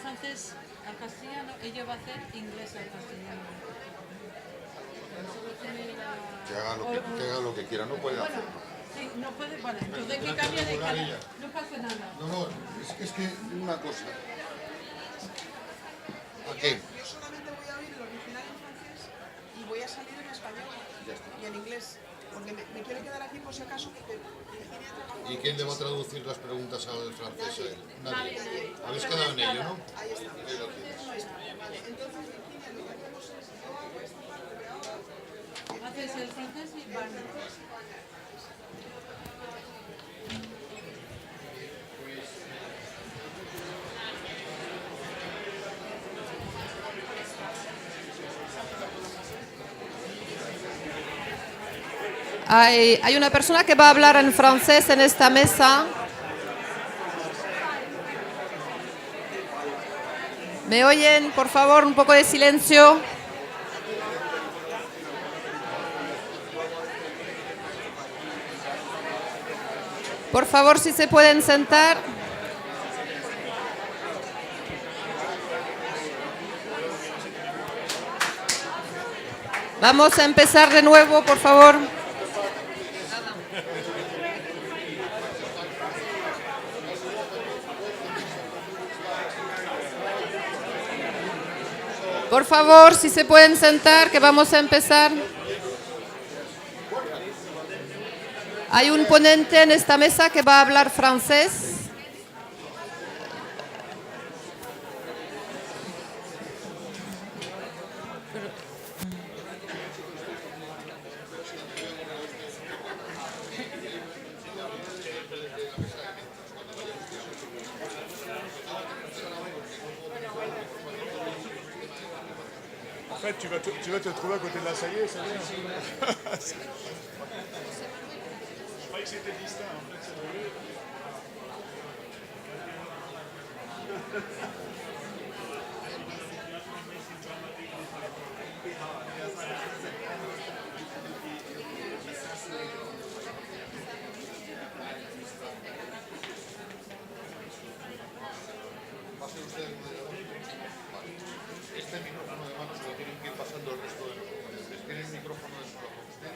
francés al castellano, ella va a hacer inglés al castellano. Que haga lo que quiera, no puede hacer. Sí, no puede, vale, entonces que cambie de canal, no pasa nada. No, es que una cosa. ¿A qué? Yo solamente voy a oír el original en francés y voy a salir en español y en inglés, porque me quiero quedar aquí por si acaso. ¿Y quién le va a traducir las preguntas al francés a él? Nadie. Habéis quedado en ello, ¿no? Ahí está. Ahí lo tienes. Vale, entonces Virginia, lo que hacemos es, yo hago esta parte de ahora. Haces el francés y vale. Hay una persona que va a hablar en francés en esta mesa. ¿Me oyen? Por favor, un poco de silencio. Por favor, si se pueden sentar. Vamos a empezar de nuevo, por favor. Por favor, si se pueden sentar, que vamos a empezar. Hay un ponente en esta mesa que va a hablar francés. En fait, tu vas te trouver à côté de la Saillée, ça vient. Je croyais que c'était distinct, en fait, c'est drôle. Este micrófono de mano se lo tienen que ir pasando el resto de los ponentes. ¿Tienen el micrófono de solo con usted?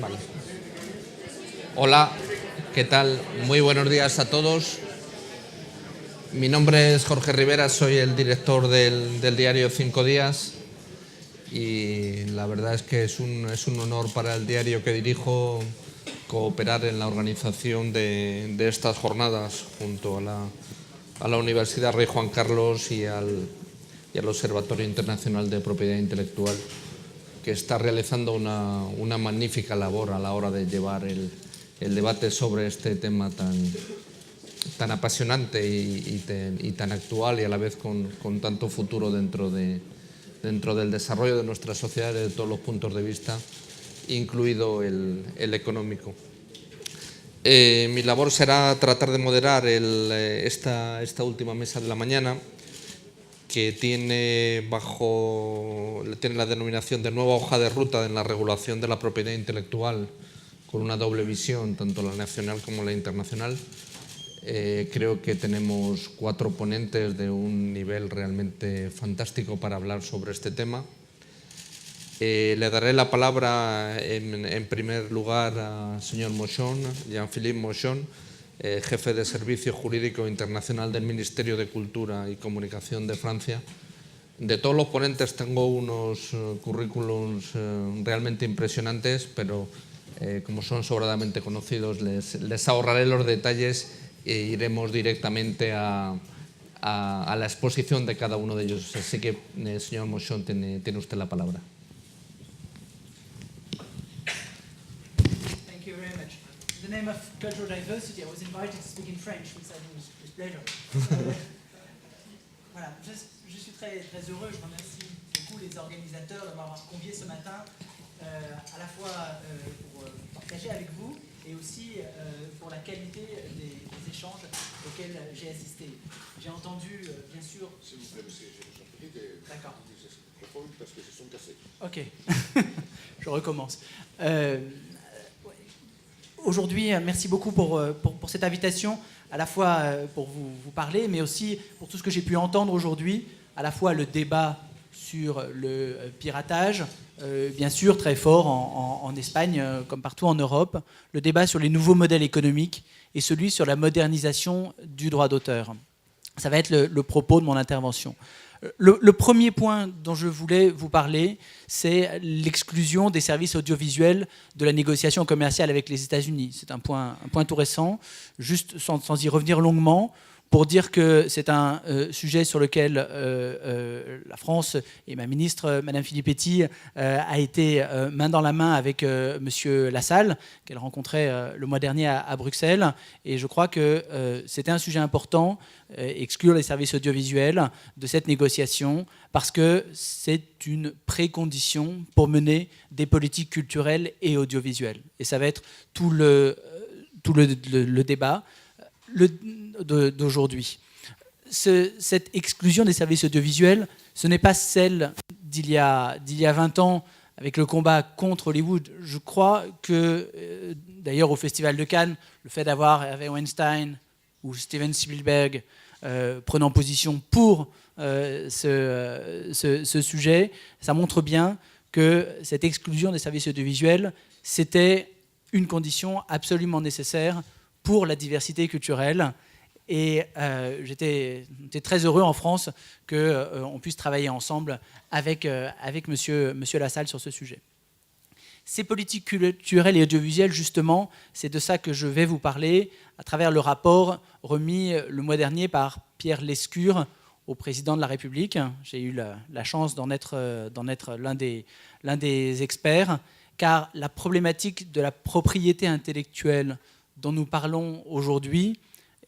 Vale. Hola, ¿qué tal? Muy buenos días a todos. Mi nombre es Jorge Rivera, soy el director del diario 5 Días y la verdad es que es un honor para el diario que dirijo cooperar en la organización de estas jornadas junto a la Universidad Rey Juan Carlos y al Observatorio Internacional de Propiedad Intelectual, que está realizando una magnífica labor a la hora de llevar el debate sobre este tema tan apasionante y tan actual y a la vez con tanto futuro dentro del desarrollo de nuestra sociedad desde todos los puntos de vista, incluido el económico. Mi labor será tratar de moderar esta última mesa de la mañana, que tiene la denominación de nueva hoja de ruta en la regulación de la propiedad intelectual, con una doble visión, tanto la nacional como la internacional. Creo que tenemos 4 ponentes de un nivel realmente fantástico para hablar sobre este tema. Le daré la palabra en primer lugar al señor Mochon, Jean-Philippe Mochon, jefe de Servicio Jurídico Internacional del Ministerio de Cultura y Comunicación de Francia. De todos los ponentes tengo unos currículums realmente impresionantes, pero como son sobradamente conocidos, les ahorraré los detalles e iremos directamente a la exposición de cada uno de ellos. Así que, señor Mochon, tiene usted la palabra. Thank you very much. In the name of cultural diversity, I was invited to speak in French, which I think is pleasure. Voilà, je suis très heureux, je remercie beaucoup les organisateurs de m'avoir convié ce matin, à la fois pour partager avec vous et aussi pour la qualité des échanges auxquels j'ai assisté. J'ai entendu, bien sûr... S'il vous plaît, monsieur, je vous en prie de... D'accord. Parce que ce sont cassés. Ok, je recommence. Aujourd'hui, merci beaucoup pour cette invitation, à la fois pour vous parler, mais aussi pour tout ce que j'ai pu entendre aujourd'hui, à la fois le débat sur le piratage, bien sûr très fort en Espagne comme partout en Europe, le débat sur les nouveaux modèles économiques et celui sur la modernisation du droit d'auteur. Ça va être le propos de mon intervention. Le premier point dont je voulais vous parler, c'est l'exclusion des services audiovisuels de la négociation commerciale avec les États-Unis. C'est un point tout récent, juste sans y revenir longuement, pour dire que c'est un sujet sur lequel la France et ma ministre, Madame Filippetti, a été main dans la main avec Monsieur Lassalle, qu'elle rencontrait le mois dernier à Bruxelles. Et je crois que c'était un sujet important, exclure les services audiovisuels de cette négociation, parce que c'est une précondition pour mener des politiques culturelles et audiovisuelles. Et ça va être tout le débat d'aujourd'hui. Cette exclusion des services audiovisuels, ce n'est pas celle d'il y a 20 ans avec le combat contre Hollywood. Je crois que, d'ailleurs au Festival de Cannes, le fait d'avoir Harvey Weinstein ou Steven Spielberg prenant position pour ce sujet, ça montre bien que cette exclusion des services audiovisuels, c'était une condition absolument nécessaire pour la diversité culturelle. Et j'étais très heureux en France qu'on puisse travailler ensemble avec monsieur Lassalle sur ce sujet. Ces politiques culturelles et audiovisuelles, justement, c'est de ça que je vais vous parler à travers le rapport remis le mois dernier par Pierre Lescure au président de la République. J'ai eu la chance d'en être l'un des experts, car la problématique de la propriété intellectuelle dont nous parlons aujourd'hui,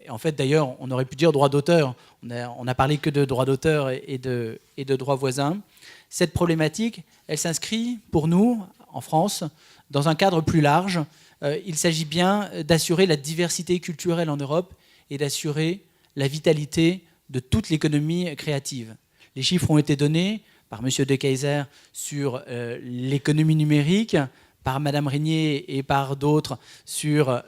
et en fait d'ailleurs on aurait pu dire droit d'auteur, on n'a parlé que de droit d'auteur et de droits voisins, cette problématique, elle s'inscrit pour nous, en France, dans un cadre plus large. Il s'agit bien d'assurer la diversité culturelle en Europe et d'assurer la vitalité de toute l'économie créative. Les chiffres ont été donnés par M. De Keyser sur l'économie numérique, par Mme Régnier et par d'autres sur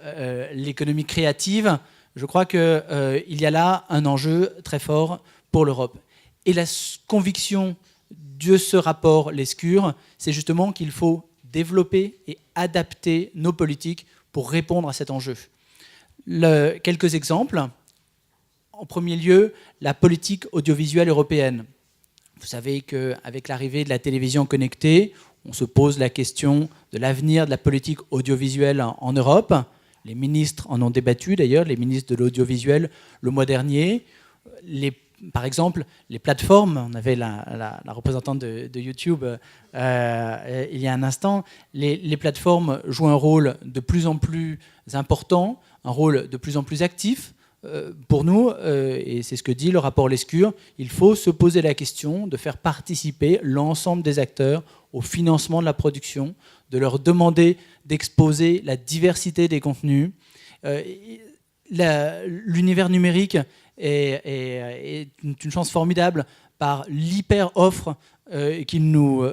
l'économie créative. Je crois qu'il y a là un enjeu très fort pour l'Europe. Et la conviction de ce rapport Lescure, c'est justement qu'il faut développer et adapter nos politiques pour répondre à cet enjeu. Quelques exemples. En premier lieu, la politique audiovisuelle européenne. Vous savez qu'avec l'arrivée de la télévision connectée, on se pose la question de l'avenir de la politique audiovisuelle en Europe. Les ministres en ont débattu d'ailleurs, les ministres de l'audiovisuel le mois dernier. Par exemple, les plateformes, on avait la représentante de YouTube il y a un instant, les plateformes jouent un rôle de plus en plus important, un rôle de plus en plus actif. Pour nous, et c'est ce que dit le rapport Lescure, il faut se poser la question de faire participer l'ensemble des acteurs au financement de la production, de leur demander d'exposer la diversité des contenus. L'univers numérique est une chance formidable par l'hyper-offre qu'il nous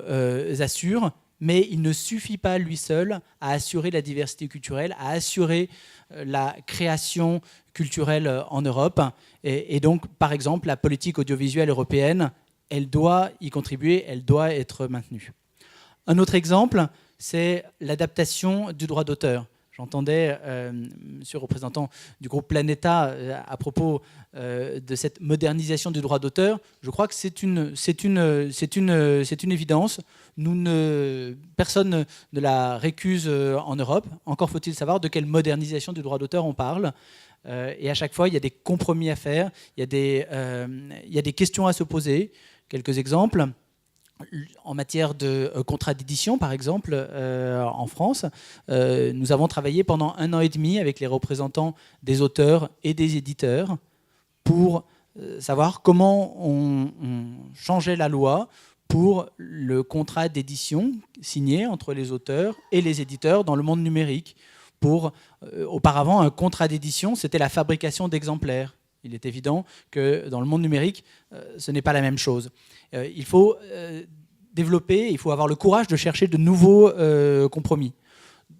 assure, mais il ne suffit pas lui seul à assurer la diversité culturelle, à assurer la création culturelle en Europe. Et donc, par exemple, la politique audiovisuelle européenne, elle doit y contribuer, elle doit être maintenue. Un autre exemple, c'est l'adaptation du droit d'auteur. J'entendais monsieur le représentant du groupe Planeta à propos de cette modernisation du droit d'auteur. Je crois que c'est une évidence. Personne ne la récuse en Europe. Encore faut-il savoir de quelle modernisation du droit d'auteur on parle. Et à chaque fois, il y a des compromis à faire, il y a des questions à se poser. Quelques exemples. En matière de contrat d'édition, par exemple, en France, nous avons travaillé pendant 1 an et demi avec les représentants des auteurs et des éditeurs pour savoir comment on changeait la loi pour le contrat d'édition signé entre les auteurs et les éditeurs dans le monde numérique. Auparavant, un contrat d'édition, c'était la fabrication d'exemplaires. Il est évident que dans le monde numérique, ce n'est pas la même chose. Il faut développer, il faut avoir le courage de chercher de nouveaux compromis.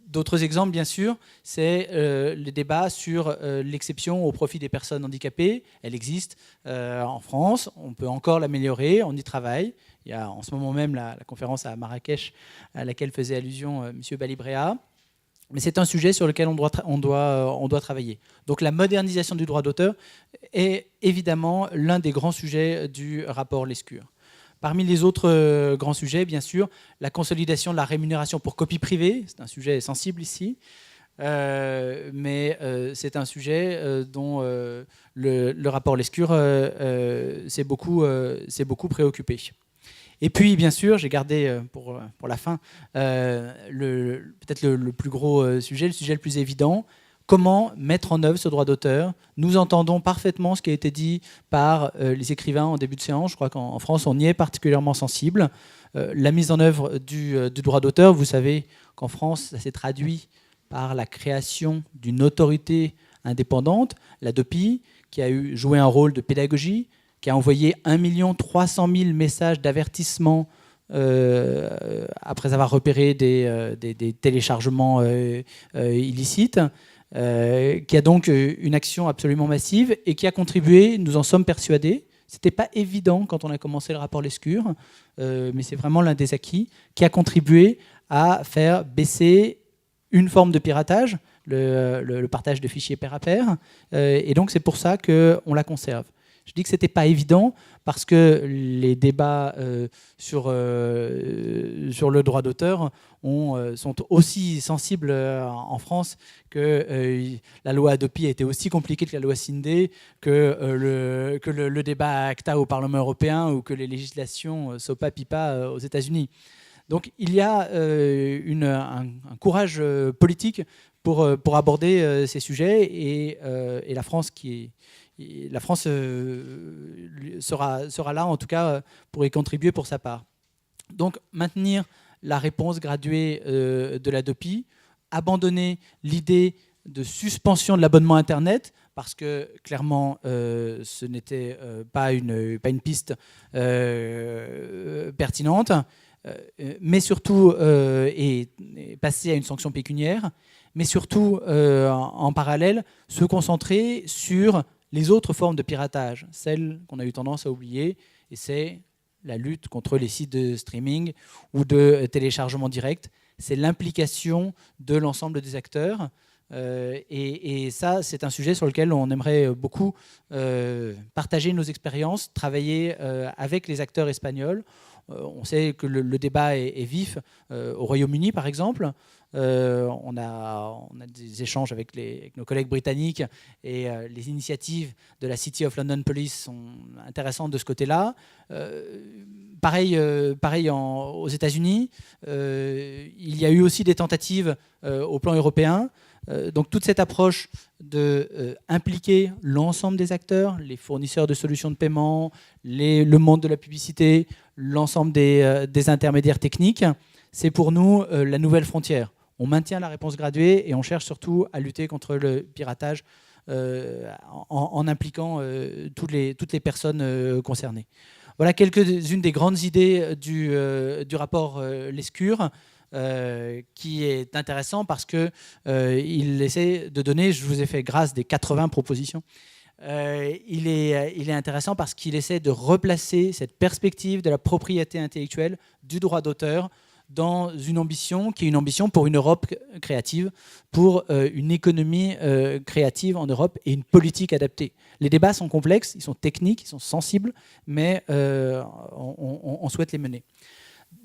D'autres exemples, bien sûr, c'est les débats sur l'exception au profit des personnes handicapées. Elle existe en France, on peut encore l'améliorer, on y travaille. Il y a en ce moment même la conférence à Marrakech à laquelle faisait allusion M. Balibrea. Mais c'est un sujet sur lequel on doit travailler. Donc la modernisation du droit d'auteur est évidemment l'un des grands sujets du rapport Lescure. Parmi les autres grands sujets, bien sûr, la consolidation de la rémunération pour copie privée, c'est un sujet sensible ici, mais c'est un sujet dont le rapport Lescure s'est beaucoup préoccupé. Et puis, bien sûr, j'ai gardé pour la fin peut-être le plus gros sujet, le sujet le plus évident. Comment mettre en œuvre ce droit d'auteur? Nous entendons parfaitement ce qui a été dit par les écrivains en début de séance. Je crois qu'en France, on y est particulièrement sensible. La mise en œuvre du droit d'auteur, vous savez qu'en France, ça s'est traduit par la création d'une autorité indépendante, la DOPI, qui a joué un rôle de pédagogie, qui a envoyé 1 300 000 messages d'avertissement après avoir repéré des téléchargements illicites, qui a donc une action absolument massive et qui a contribué, nous en sommes persuadés, ce n'était pas évident quand on a commencé le rapport Lescure, mais c'est vraiment l'un des acquis, qui a contribué à faire baisser une forme de piratage, le partage de fichiers pair à pair, et donc c'est pour ça qu'on la conserve. Je dis que ce n'était pas évident parce que les débats sur le droit d'auteur sont aussi sensibles en France que la loi Hadopi a été aussi compliquée que la loi Sindé, que le débat ACTA au Parlement européen ou que les législations SOPA-PIPA aux États-Unis. Donc il y a un courage politique pour aborder ces sujets et la France sera là, en tout cas, pour y contribuer pour sa part. Donc, maintenir la réponse graduée de la DOPI, abandonner l'idée de suspension de l'abonnement Internet, parce que, clairement, ce n'était pas une piste pertinente, mais surtout, et passer à une sanction pécuniaire, mais surtout, en parallèle, se concentrer sur les autres formes de piratage, celles qu'on a eu tendance à oublier, et c'est la lutte contre les sites de streaming ou de téléchargement direct. C'est l'implication de l'ensemble des acteurs. Et ça, c'est un sujet sur lequel on aimerait beaucoup partager nos expériences, travailler avec les acteurs espagnols. On sait que le débat est vif au Royaume-Uni, par exemple. On a des échanges avec nos collègues britanniques et les initiatives de la City of London Police sont intéressantes de ce côté-là. Pareil aux États-Unis. Il y a eu aussi des tentatives au plan européen. Donc toute cette approche d'impliquer l'ensemble des acteurs, les fournisseurs de solutions de paiement, le monde de la publicité, l'ensemble des intermédiaires techniques, c'est pour nous la nouvelle frontière. On maintient la réponse graduée et on cherche surtout à lutter contre le piratage en impliquant toutes les personnes concernées. Voilà quelques-unes des grandes idées du rapport Lescure, qui est intéressant parce qu'il essaie de donner, je vous ai fait grâce des 80 propositions, il est intéressant parce qu'il essaie de replacer cette perspective de la propriété intellectuelle, du droit d'auteur, dans une ambition qui est une ambition pour une Europe créative, pour une économie créative en Europe et une politique adaptée. Les débats sont complexes, ils sont techniques, ils sont sensibles, mais on souhaite les mener.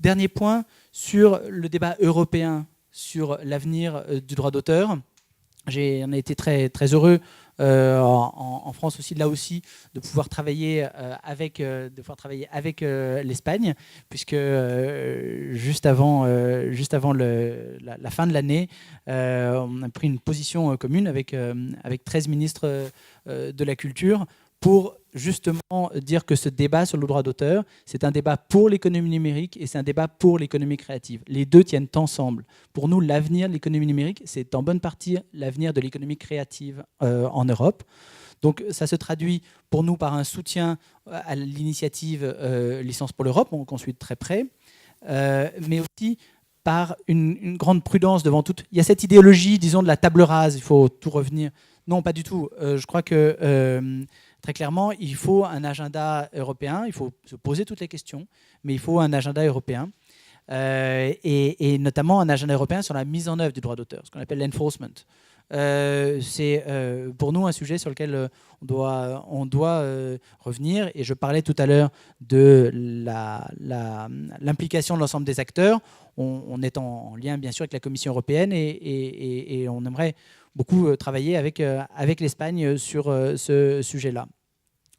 Dernier point, sur le débat européen sur l'avenir du droit d'auteur. On a été très, très heureux en France aussi, là aussi, de pouvoir travailler avec l'Espagne, puisque juste avant la fin de l'année, on a pris une position commune avec 13 ministres de la culture pour justement dire que ce débat sur le droit d'auteur, c'est un débat pour l'économie numérique et c'est un débat pour l'économie créative. Les deux tiennent ensemble. Pour nous, l'avenir de l'économie numérique, c'est en bonne partie l'avenir de l'économie créative en Europe. Donc ça se traduit pour nous par un soutien à l'initiative Licence pour l'Europe, qu'on suit de très près, mais aussi par une grande prudence devant tout. Il y a cette idéologie, disons, de la table rase, il faut tout revenir. Non, pas du tout. Je crois que très clairement, il faut un agenda européen, il faut se poser toutes les questions, mais il faut un agenda européen, et notamment un agenda européen sur la mise en œuvre du droit d'auteur, ce qu'on appelle l'enforcement. C'est pour nous un sujet sur lequel on doit revenir, et je parlais tout à l'heure de l'implication de l'ensemble des acteurs. On est en lien bien sûr avec la Commission européenne et on aimerait beaucoup travailler avec l'Espagne sur ce sujet-là.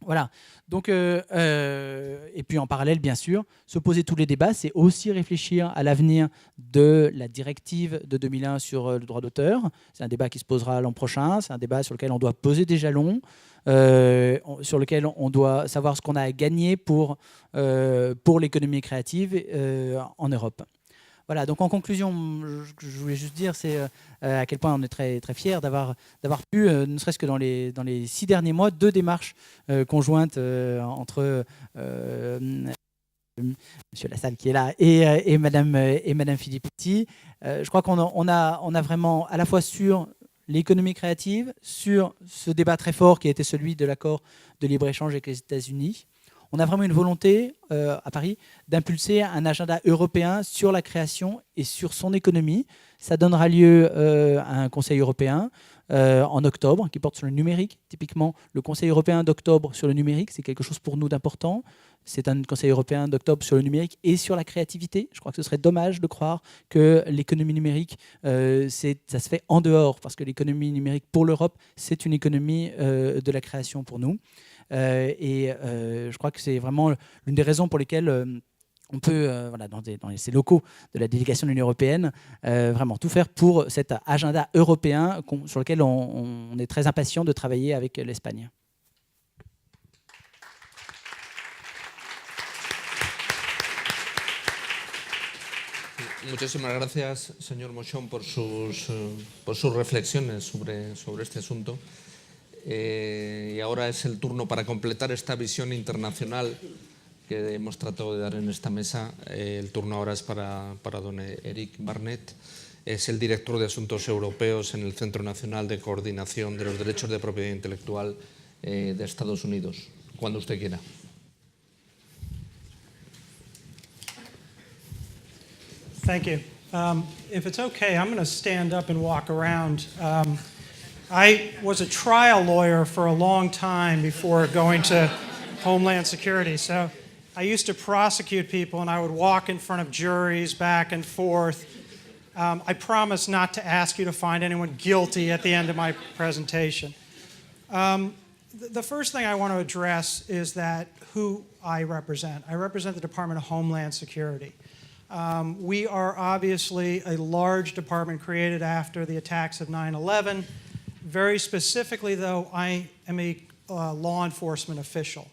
Voilà. Donc, et puis en parallèle, bien sûr, se poser tous les débats, c'est aussi réfléchir à l'avenir de la directive de 2001 sur le droit d'auteur. C'est un débat qui se posera l'an prochain. C'est un débat sur lequel on doit poser des jalons, sur lequel on doit savoir ce qu'on a à gagner pour l'économie créative en Europe. Voilà, donc en conclusion, je voulais juste dire, c'est à quel point on est très, très fiers d'avoir pu, ne serait-ce que dans les 6 derniers mois, 2 démarches conjointes entre Monsieur Lassalle qui est là et Madame Filippetti. Je crois qu'on a vraiment à la fois sur l'économie créative, sur ce débat très fort qui a été celui de l'accord de libre-échange avec les États-Unis. On a vraiment une volonté à Paris d'impulser un agenda européen sur la création et sur son économie. Ça donnera lieu à un Conseil européen en octobre qui porte sur le numérique. Typiquement, le Conseil européen d'octobre sur le numérique, c'est quelque chose pour nous d'important. C'est un Conseil européen d'octobre sur le numérique et sur la créativité. Je crois que ce serait dommage de croire que l'économie numérique, ça se fait en dehors, parce que l'économie numérique pour l'Europe, c'est une économie de la création pour nous. Je crois que c'est vraiment l'une des raisons pour lesquelles on peut, voilà, dans ces locaux de la délégation de l'Union européenne, vraiment tout faire pour cet agenda européen sur lequel on est très impatient de travailler avec l'Espagne. Muchísimas gracias, señor Mochón, por sus reflexiones sobre este asunto. Y ahora es el turno para completar esta visión internacional que hemos tratado de dar en esta mesa. El turno ahora es para don Eric Barnett. Es el director de Asuntos Europeos en el Centro Nacional de Coordinación de los Derechos de Propiedad Intelectual de Estados Unidos. Cuando usted quiera. Thank you. If it's okay, I'm going to stand up and walk around. I was a trial lawyer for a long time before going to Homeland Security. So I used to prosecute people, and I would walk in front of juries back and forth. I promise not to ask you to find anyone guilty at the end of my presentation. The first thing I want to address is that who I represent. I represent the Department of Homeland Security. We are obviously a large department created after the attacks of 9/11. Very specifically, though, I am a law enforcement official.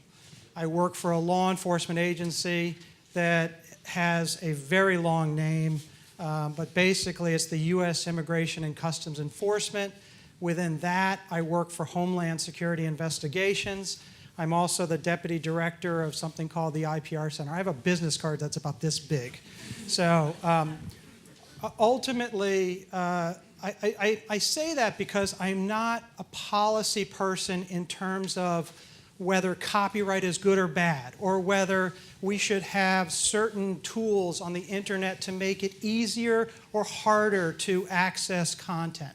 I work for a law enforcement agency that has a very long name, but basically it's the U.S. Immigration and Customs Enforcement. Within that, I work for Homeland Security Investigations. I'm also the deputy director of something called the IPR Center. I have a business card that's about this big. So ultimately, I say that because I'm not a policy person in terms of whether copyright is good or bad, or whether we should have certain tools on the internet to make it easier or harder to access content.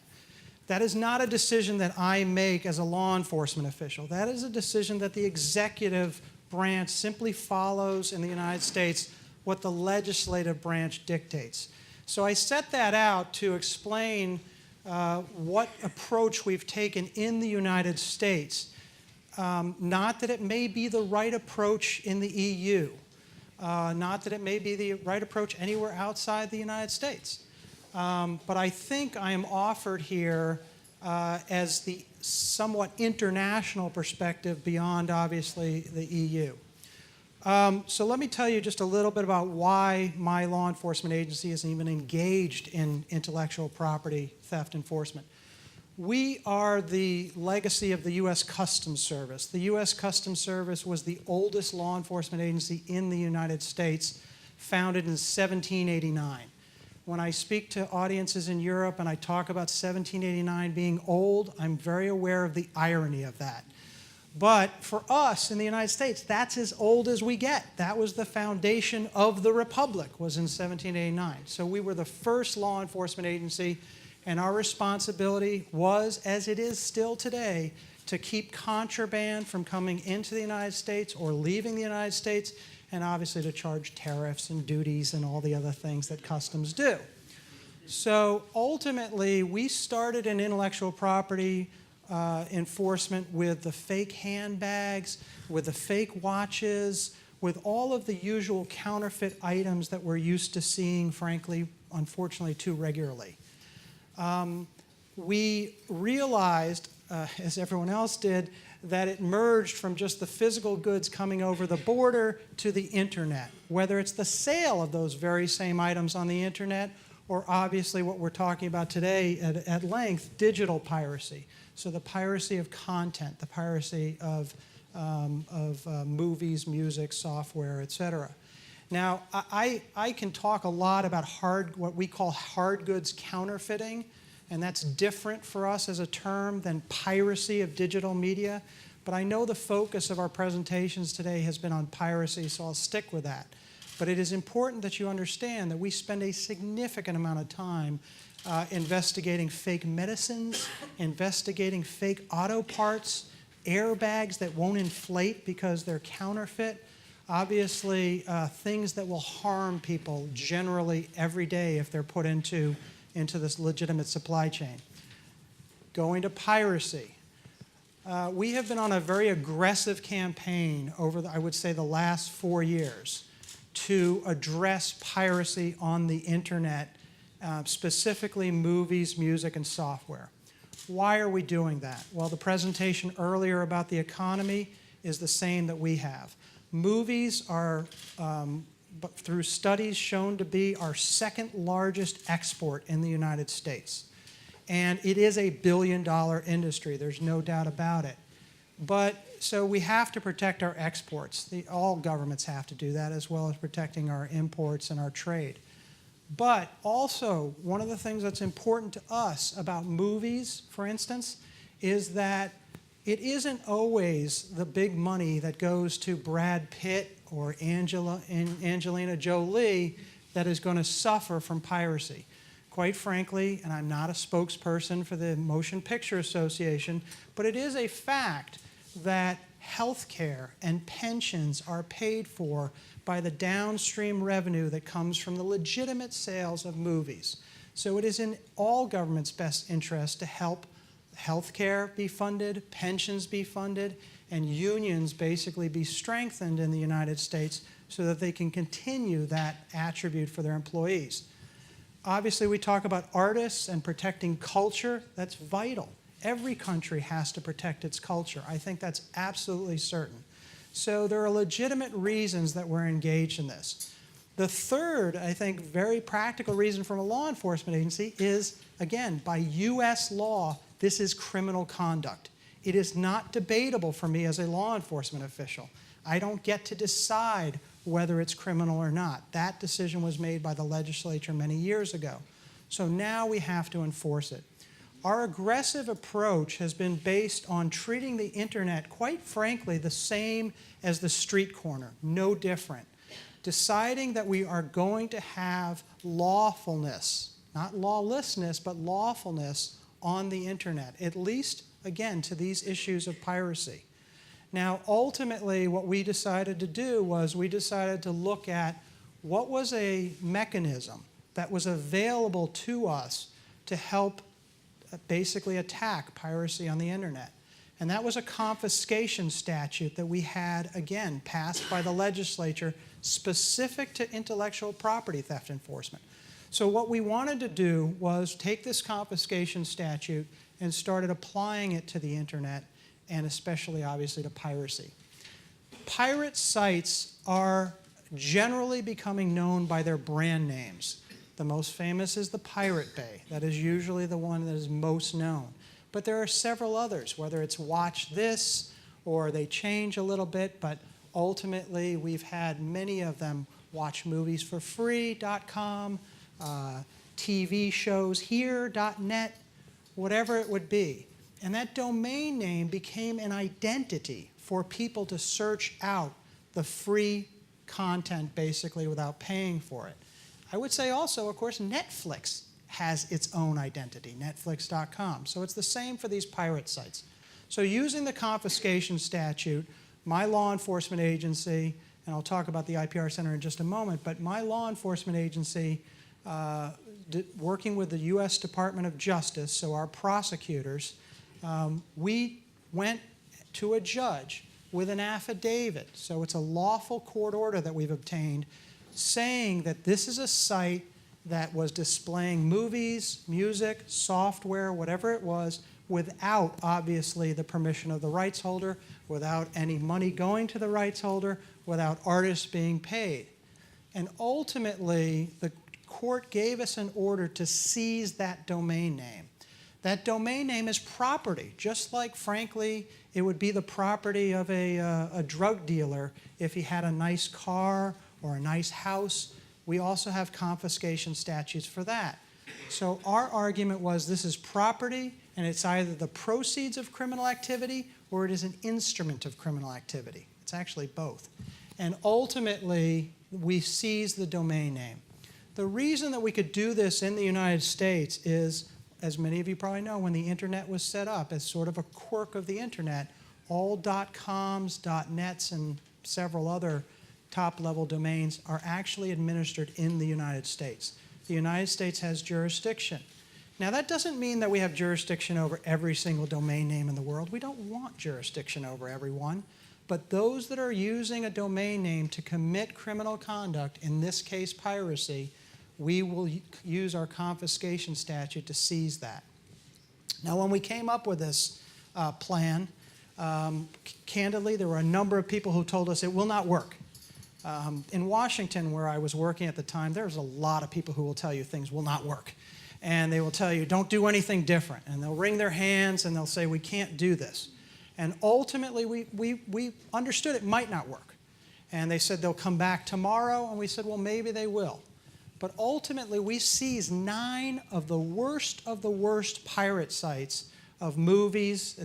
That is not a decision that I make as a law enforcement official. That is a decision that the executive branch simply follows in the United States what the legislative branch dictates. So I set that out to explain what approach we've taken in the United States. Not that it may be the right approach in the EU, not that it may be the right approach anywhere outside the United States. But I think I am offered here as the somewhat international perspective beyond, obviously, the EU. So let me tell you just a little bit about why my law enforcement agency is even engaged in intellectual property theft enforcement. We are the legacy of the U.S. Customs Service. The U.S. Customs Service was the oldest law enforcement agency in the United States, founded in 1789. When I speak to audiences in Europe and I talk about 1789 being old, I'm very aware of the irony of that. But for us in the United States, that's as old as we get. That was the foundation of the Republic, was in 1789. So we were the first law enforcement agency, and our responsibility was, as it is still today, to keep contraband from coming into the United States or leaving the United States, and obviously to charge tariffs and duties and all the other things that customs do. So ultimately, we started in intellectual property enforcement with the fake handbags, with the fake watches, with all of the usual counterfeit items that we're used to seeing, frankly, unfortunately, too regularly. We realized, as everyone else did, that it merged from just the physical goods coming over the border to the internet, whether it's the sale of those very same items on the internet or obviously what we're talking about today at length, digital piracy. So the piracy of content, the piracy of movies, music, software, etc. Now, I can talk a lot about what we call hard goods counterfeiting, and that's different for us as a term than piracy of digital media. But I know the focus of our presentations today has been on piracy, so I'll stick with that. But it is important that you understand that we spend a significant amount of time investigating fake medicines, investigating fake auto parts, airbags that won't inflate because they're counterfeit, obviously things that will harm people generally every day if they're put into this legitimate supply chain. Going to piracy. We have been on a very aggressive campaign over, I would say, the last 4 years to address piracy on the internet, specifically movies, music, and software. Why are we doing that? Well, the presentation earlier about the economy is the same that we have. Movies are, through studies, shown to be our second largest export in the United States. And it is a billion-dollar industry, there's no doubt about it. But so we have to protect our exports. All governments have to do that, as well as protecting our imports and our trade. But also, one of the things that's important to us about movies, for instance, is that it isn't always the big money that goes to Brad Pitt or Angelina Jolie that is going to suffer from piracy. Quite frankly, and I'm not a spokesperson for the Motion Picture Association, but it is a fact that health care and pensions are paid for by the downstream revenue that comes from the legitimate sales of movies. So it is in all governments' best interest to help health care be funded, pensions be funded, and unions basically be strengthened in the United States so that they can continue that attribute for their employees. Obviously, we talk about artists and protecting culture. That's vital. Every country has to protect its culture. I think that's absolutely certain. So there are legitimate reasons that we're engaged in this. The third, I think, very practical reason from a law enforcement agency is, again, by U.S. law, this is criminal conduct. It is not debatable for me as a law enforcement official. I don't get to decide whether it's criminal or not. That decision was made by the legislature many years ago. So now we have to enforce it. Our aggressive approach has been based on treating the internet, quite frankly, the same as the street corner, no different. Deciding that we are going to have lawfulness, not lawlessness, but lawfulness on the internet, at least, again, to these issues of piracy. Now, ultimately, what we decided to do was we decided to look at what was a mechanism that was available to us to help basically attack piracy on the internet. And that was a confiscation statute that we had, again, passed by the legislature specific to intellectual property theft enforcement. So what we wanted to do was take this confiscation statute and started applying it to the internet, and especially, obviously, to piracy. Pirate sites are generally becoming known by their brand names. The most famous is the Pirate Bay. That is usually the one that is most known. But there are several others, whether it's Watch This or they change a little bit, but ultimately we've had many of them. WatchMoviesForFree.com, TV shows here.net, whatever it would be. And that domain name became an identity for people to search out the free content, basically, without paying for it. I would say also, of course, Netflix has its own identity, Netflix.com. So it's the same for these pirate sites. So using the confiscation statute, my law enforcement agency, and I'll talk about the IPR Center in just a moment, but my law enforcement agency, working with the U.S. Department of Justice, so our prosecutors, we went to a judge with an affidavit. So it's a lawful court order that we've obtained saying that this is a site that was displaying movies, music, software, whatever it was, without, obviously, the permission of the rights holder, without any money going to the rights holder, without artists being paid. And ultimately, the court gave us an order to seize that domain name. That domain name is property, just like, frankly, it would be the property of a drug dealer if he had a nice car or a nice house. We also have confiscation statutes for that. So our argument was this is property, and it's either the proceeds of criminal activity or it is an instrument of criminal activity. It's actually both. And ultimately, we seized the domain name. The reason that we could do this in the United States is, as many of you probably know, when the internet was set up as sort of a quirk of the internet, all .coms, .nets, and several other top-level domains are actually administered in the United States. The United States has jurisdiction. Now, that doesn't mean that we have jurisdiction over every single domain name in the world. We don't want jurisdiction over everyone. But those that are using a domain name to commit criminal conduct, in this case piracy, we will use our confiscation statute to seize that. Now, when we came up with this plan, candidly, there were a number of people who told us it will not work. In Washington, where I was working at the time, there's a lot of people who will tell you things will not work. And they will tell you, don't do anything different. And they'll wring their hands and they'll say, we can't do this. And ultimately, we understood it might not work. And they said they'll come back tomorrow. And we said, well, maybe they will. But ultimately, we seized 9 of the worst pirate sites of movies.